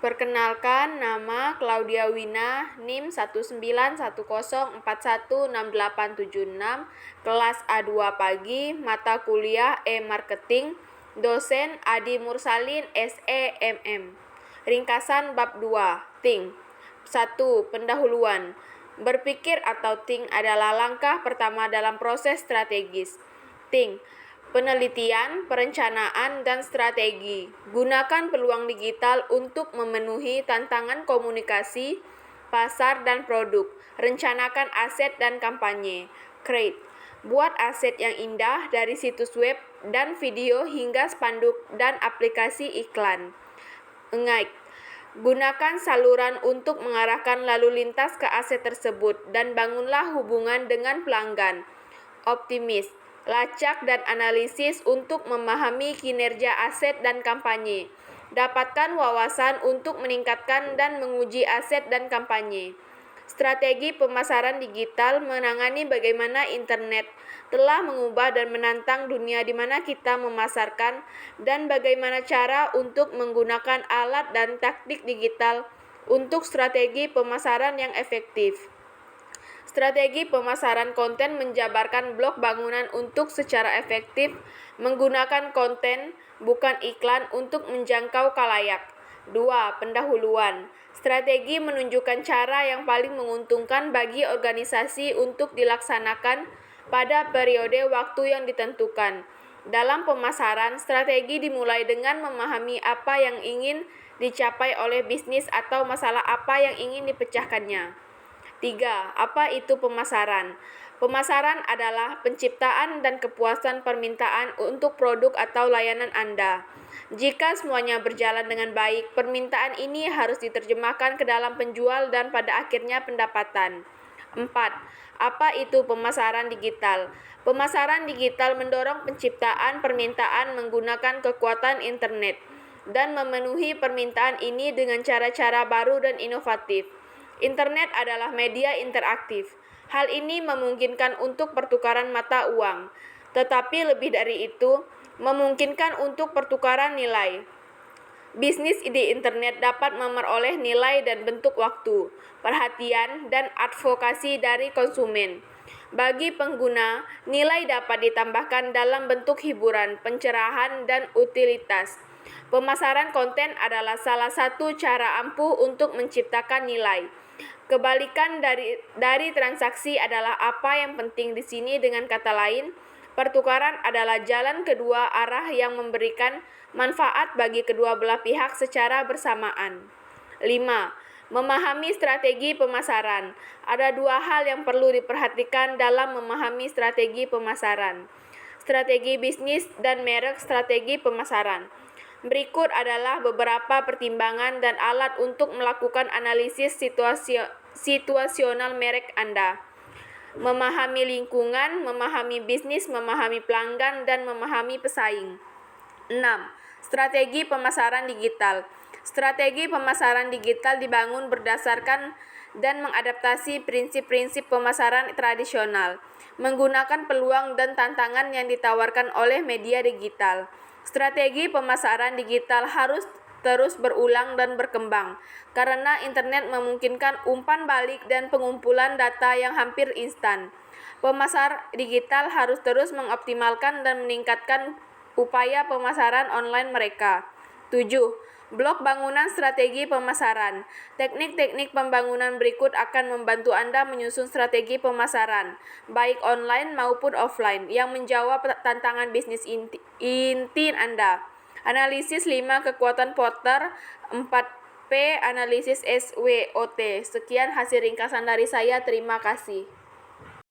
Perkenalkan, nama Claudia Wina, NIM 19104168876, kelas A2 pagi, mata kuliah E-Marketing, dosen Adi Mursalin, SE MM. Ringkasan bab 2, think. 1. Pendahuluan. Berpikir atau think adalah langkah pertama dalam proses strategis. Think. Penelitian, perencanaan, dan strategi. Gunakan peluang digital untuk memenuhi tantangan komunikasi, pasar, dan produk. Rencanakan aset dan kampanye. Create. Buat aset yang indah dari situs web dan video hingga spanduk dan aplikasi iklan. Engage. Gunakan saluran untuk mengarahkan lalu lintas ke aset tersebut dan bangunlah hubungan dengan pelanggan. Optimis. Lacak dan analisis untuk memahami kinerja aset dan kampanye. Dapatkan wawasan untuk meningkatkan dan menguji aset dan kampanye. Strategi pemasaran digital menangani bagaimana internet telah mengubah dan menantang dunia di mana kita memasarkan dan bagaimana cara untuk menggunakan alat dan taktik digital untuk strategi pemasaran yang efektif. Strategi pemasaran konten menjabarkan blok bangunan untuk secara efektif menggunakan konten, bukan iklan untuk menjangkau khalayak. 2. Pendahuluan. Strategi menunjukkan cara yang paling menguntungkan bagi organisasi untuk dilaksanakan pada periode waktu yang ditentukan. Dalam pemasaran, strategi dimulai dengan memahami apa yang ingin dicapai oleh bisnis atau masalah apa yang ingin dipecahkannya. 3. Apa itu pemasaran? Pemasaran adalah penciptaan dan kepuasan permintaan untuk produk atau layanan Anda. Jika semuanya berjalan dengan baik, permintaan ini harus diterjemahkan ke dalam penjual dan pada akhirnya pendapatan. 4. Apa itu pemasaran digital? Pemasaran digital mendorong penciptaan permintaan menggunakan kekuatan internet dan memenuhi permintaan ini dengan cara-cara baru dan inovatif. Internet adalah media interaktif. Hal ini memungkinkan untuk pertukaran mata uang, tetapi lebih dari itu, memungkinkan untuk pertukaran nilai. Bisnis di internet dapat memperoleh nilai dan bentuk waktu, perhatian, dan advokasi dari konsumen. Bagi pengguna, nilai dapat ditambahkan dalam bentuk hiburan, pencerahan, dan utilitas. Pemasaran konten adalah salah satu cara ampuh untuk menciptakan nilai. Kebalikan dari transaksi adalah apa yang penting di sini. Dengan kata lain, pertukaran adalah jalan kedua arah yang memberikan manfaat bagi kedua belah pihak secara bersamaan. 5. Memahami strategi pemasaran. Ada dua hal yang perlu diperhatikan dalam memahami strategi pemasaran. Strategi bisnis dan merek strategi pemasaran. Berikut adalah beberapa pertimbangan dan alat untuk melakukan analisis situasional merek Anda. Memahami lingkungan, memahami bisnis, memahami pelanggan, dan memahami pesaing. 6. Strategi pemasaran digital. Strategi pemasaran digital dibangun berdasarkan dan mengadaptasi prinsip-prinsip pemasaran tradisional, menggunakan peluang dan tantangan yang ditawarkan oleh media digital. Strategi pemasaran digital harus terus berulang dan berkembang, karena internet memungkinkan umpan balik dan pengumpulan data yang hampir instan. Pemasar digital harus terus mengoptimalkan dan meningkatkan upaya pemasaran online mereka. 7. Blok bangunan strategi pemasaran. Teknik-teknik pembangunan berikut akan membantu Anda menyusun strategi pemasaran, baik online maupun offline, yang menjawab tantangan bisnis inti Anda. Analisis 5 kekuatan Porter, 4P analisis SWOT. Sekian hasil ringkasan dari saya. Terima kasih.